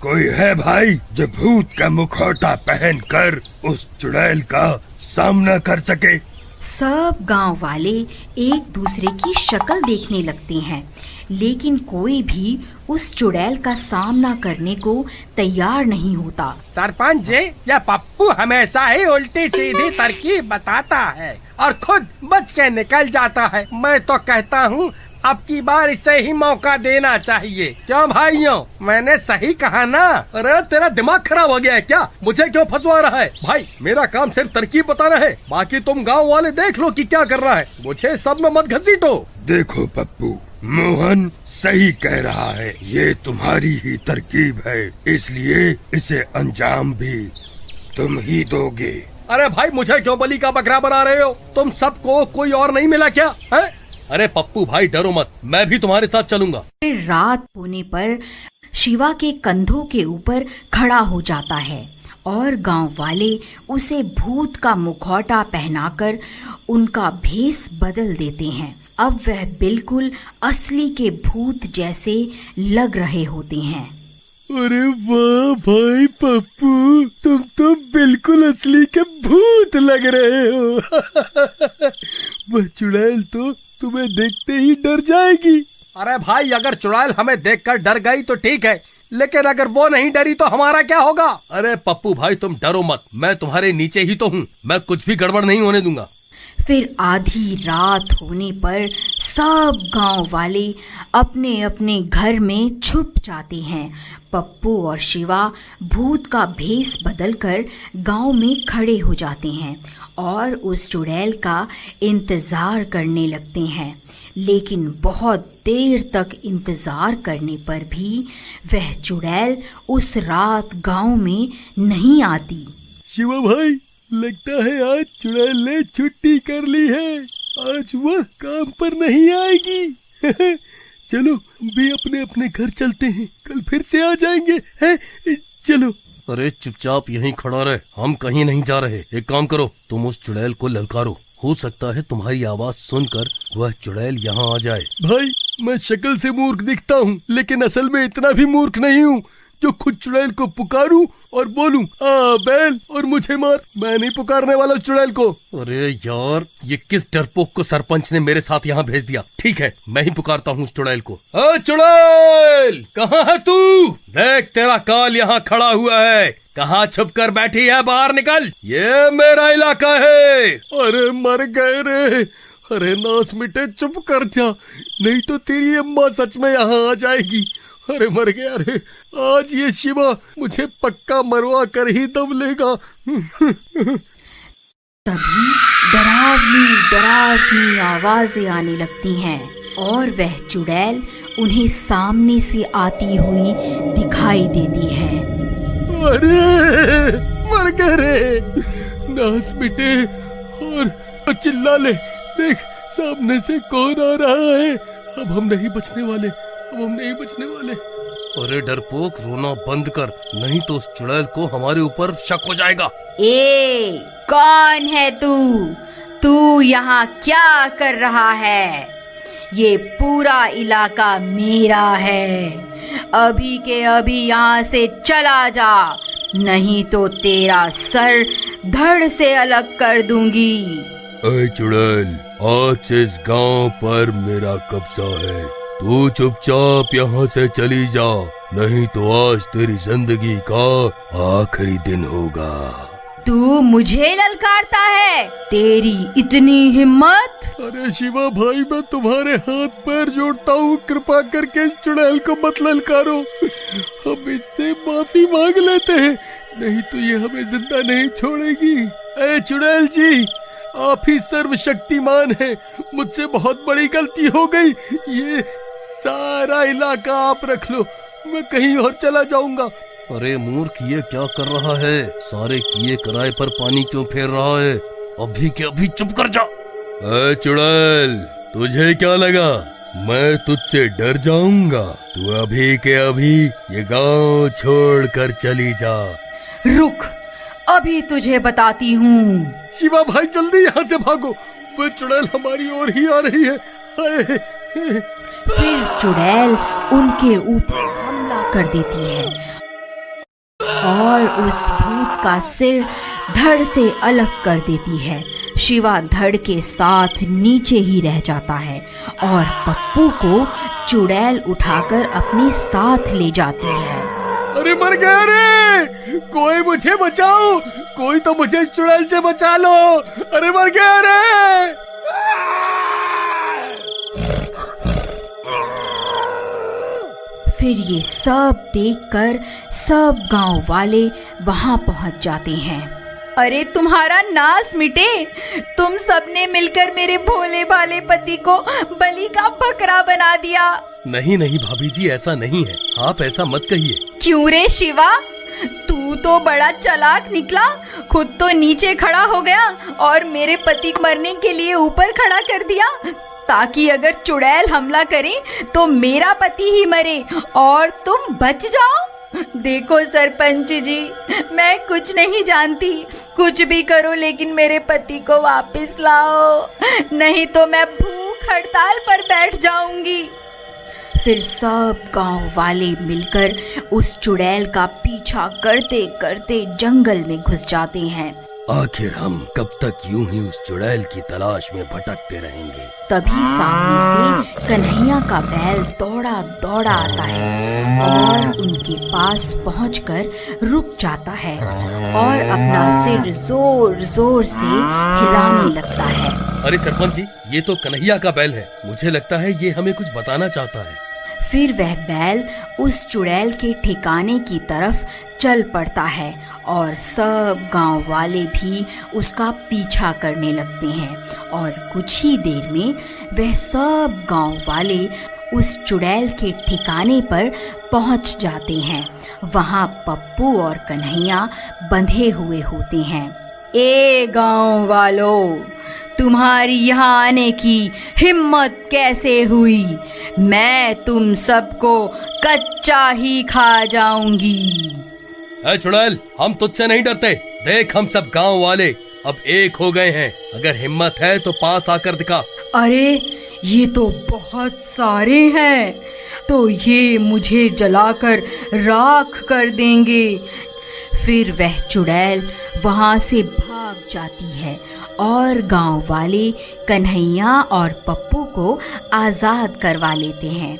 कोई है भाई जो भूत का मुखौटा पहनकर उस चुड़ैल का सामना कर सके? सब गांव वाले एक दूसरे की शक्ल देखने लगते हैं, लेकिन कोई भी उस चुड़ैल का सामना करने को तैयार नहीं होता। सरपंच जी, यह पप्पू हमेशा ही उल्टी सीधी तरकीब बताता है और खुद बच के निकल जाता है। मैं तो कहता हूँ अब की बार इसे ही मौका देना चाहिए। क्यों भाइयों, मैंने सही कहा ना? अरे तेरा दिमाग खराब हो गया है क्या? मुझे क्यों फंसवा रहा है? भाई मेरा काम सिर्फ तरकीब बताना है, बाकी तुम गांव वाले देख लो कि क्या कर रहा है। मुझे सब में मत घसीटो। देखो पप्पू, मोहन सही कह रहा है, ये तुम्हारी ही तरकीब है, इसलिए इसे अंजाम भी तुम ही दोगे। अरे भाई, मुझे क्यों बलि का बकरा बना रहे हो? तुम सबको कोई और नहीं मिला क्या है? अरे पप्पू भाई डरो मत, मैं भी तुम्हारे साथ चलूंगा। फिर रात होने पर शिवा के कंधों के ऊपर खड़ा हो जाता है और गांव वाले उसे भूत का मुखौटा पहनाकर उनका भेष बदल देते हैं। अब वह बिल्कुल असली के भूत जैसे लग रहे होते हैं। अरे वाह भाई पप्पू, तुम तो बिल्कुल असली के भूत लग रहे हो। वह चुड़ैल तो तुम्हें देखते ही डर जाएगी। अरे भाई, अगर चुड़ैल हमें देखकर डर गई तो ठीक है, लेकिन अगर वो नहीं डरी तो हमारा क्या होगा? अरे पप्पू भाई तुम डरो मत, मैं तुम्हारे नीचे ही तो हूँ, मैं कुछ भी गड़बड़ नहीं होने दूंगा। फिर आधी रात होने पर सब गांव वाले अपने अपने घर में छुप जाते हैं। पप्पू और शिवा भूत का भेष बदलकर गांव में खड़े हो जाते हैं और उस चुड़ैल का इंतजार करने लगते हैं, लेकिन बहुत देर तक इंतजार करने पर भी वह चुड़ैल उस रात गांव में नहीं आती। शिवा भाई, लगता है आज चुड़ैल ने छुट्टी कर ली है, आज वह काम पर नहीं आएगी। चलो भी अपने अपने घर चलते हैं, कल फिर से आ जाएंगे हैं? चलो। अरे चुपचाप यहीं खड़ा रहे, हम कहीं नहीं जा रहे। एक काम करो, तुम उस चुड़ैल को ललकारो, हो सकता है तुम्हारी आवाज सुनकर वह चुड़ैल यहाँ आ जाए। भाई मैं शक्ल से मूर्ख दिखता हूँ, लेकिन असल में इतना भी मूर्ख नहीं हूँ जो खुद चुड़ैल को पुकारूं और बोलूं आ बैल और मुझे मार। मैं नहीं पुकारने वाला चुड़ैल को। अरे यार, ये किस डरपोक को सरपंच ने मेरे साथ यहाँ भेज दिया? ठीक है, मैं ही पुकारता हूँ उस चुड़ैल को। चुड़ैल, कहाँ है तू? देख तेरा काल यहाँ खड़ा हुआ है, कहाँ छुप कर बैठी है? बाहर निकल, ये मेरा इलाका है। अरे मर गए रे। अरे नास मिटे, चुप कर जा, नहीं तो तेरी अम्मा सच में यहाँ आ जाएगी। अरे मर गया रे, आज ये शिवा मुझे पक्का मरवा कर ही दम लेगा। तभी डरावनी डरावनी आवाजें आने लगती हैं और वह चुड़ैल उन्हें सामने से आती हुई दिखाई देती है। अरे मर गए रे, नास मिटे, और चिल्ला ले, देख सामने से कौन आ रहा है। अब हम नहीं बचने वाले, अब हम नहीं बचने वाले। अरे डरपोक, रोना बंद कर, नहीं तो उस चुड़ैल को हमारे ऊपर शक हो जाएगा। ए, कौन है तू? तू यहाँ क्या कर रहा है? ये पूरा इलाका मेरा है, अभी के अभी यहाँ से चला जा, नहीं तो तेरा सर धड़ से अलग कर दूंगी। अरे चुड़ैल, आज से इस गांव पर मेरा कब्जा है, तू चुपचाप यहाँ से चली जा, नहीं तो आज तेरी जिंदगी का आखिरी दिन होगा। तू मुझे ललकारता है? तेरी इतनी हिम्मत? अरे शिवा भाई, मैं तुम्हारे हाथ पैर जोड़ता हूँ, कृपा करके इस चुड़ैल को मत ललकारो, हम इससे माफी मांग लेते हैं, नहीं तो ये हमें जिंदा नहीं छोड़ेगी। ए चुड़ैल जी, आप ही सर्वशक्तिमान हैं, मुझसे बहुत बड़ी गलती हो गई, ये सारा इलाका आप रख लो, मैं कहीं और चला जाऊंगा। अरे मूर्ख, ये क्या कर रहा है? सारे किए कराए पर पानी क्यों फेर रहा है? अभी के अभी चुप कर जा। चुड़ैल, तुझे क्या लगा मैं तुझसे डर जाऊंगा? तू अभी के अभी ये गांव छोड़कर चली जा। रुक, अभी तुझे बताती हूँ। शिवा भाई जल्दी यहाँ से भागो, वो चुड़ैल हमारी ओर ही आ रही है। फिर चुड़ैल उनके ऊपर हमला कर देती है और उस भूत का सिर धड़ से अलग कर देती है। शिवा धड़ के साथ नीचे ही रह जाता है और पप्पू को चुड़ैल उठाकर अपने साथ ले जाती है। अरे मर गया रे, कोई मुझे बचाओ, कोई तो मुझे चुड़ैल से बचा लो। अरे मर गया रे। फिर ये सब देखकर सब गांव वाले वहां पहुंच जाते हैं। अरे तुम्हारा नाश मिटे, तुम सबने मिलकर मेरे भोले भाले पति को बलि का बकरा बना दिया। नहीं नहीं भाभी जी, ऐसा नहीं है, आप ऐसा मत कहिए। क्यों रे शिवा, तू तो बड़ा चालाक निकला, खुद तो नीचे खड़ा हो गया और मेरे पति को मरने के लिए ऊपर खड़ा कर दिया, ताकि अगर चुड़ैल हमला करे तो मेरा पति ही मरे और तुम बच जाओ। देखो सरपंच जी, मैं कुछ नहीं जानती, कुछ भी करो लेकिन मेरे पति को वापस लाओ, नहीं तो मैं भूख हड़ताल पर बैठ जाऊंगी। फिर सब गांव वाले मिलकर उस चुड़ैल का पीछा करते करते जंगल में घुस जाते हैं। आखिर हम कब तक यूं ही उस चुड़ैल की तलाश में भटकते रहेंगे। तभी सामने से कन्हैया का बैल दौड़ा दौड़ा आता है और उनके पास पहुंचकर रुक जाता है और अपना सिर जोर जोर से हिलाने लगता है। अरे सरपंच जी, ये तो कन्हैया का बैल है, मुझे लगता है ये हमें कुछ बताना चाहता है। फिर वह बैल उस चुड़ैल के ठिकाने की तरफ चल पड़ता है और सब गांव वाले भी उसका पीछा करने लगते हैं और कुछ ही देर में वह सब गांव वाले उस चुड़ैल के ठिकाने पर पहुंच जाते हैं। वहां पप्पू और कन्हैया बंधे हुए होते हैं। ए गांव वालों, तुम्हारी यहाँ आने की हिम्मत कैसे हुई? मैं तुम सबको कच्चा ही खा जाऊंगी। है चुड़ैल, हम तुझसे नहीं डरते, देख हम सब गांव वाले अब एक हो गए हैं, अगर हिम्मत है तो पास आकर दिखा। अरे ये तो बहुत सारे हैं, तो ये मुझे जलाकर राख कर देंगे। फिर वह चुड़ैल वहां से भाग जाती है और गांव वाले कन्हैया और पप्पू को आजाद करवा लेते हैं।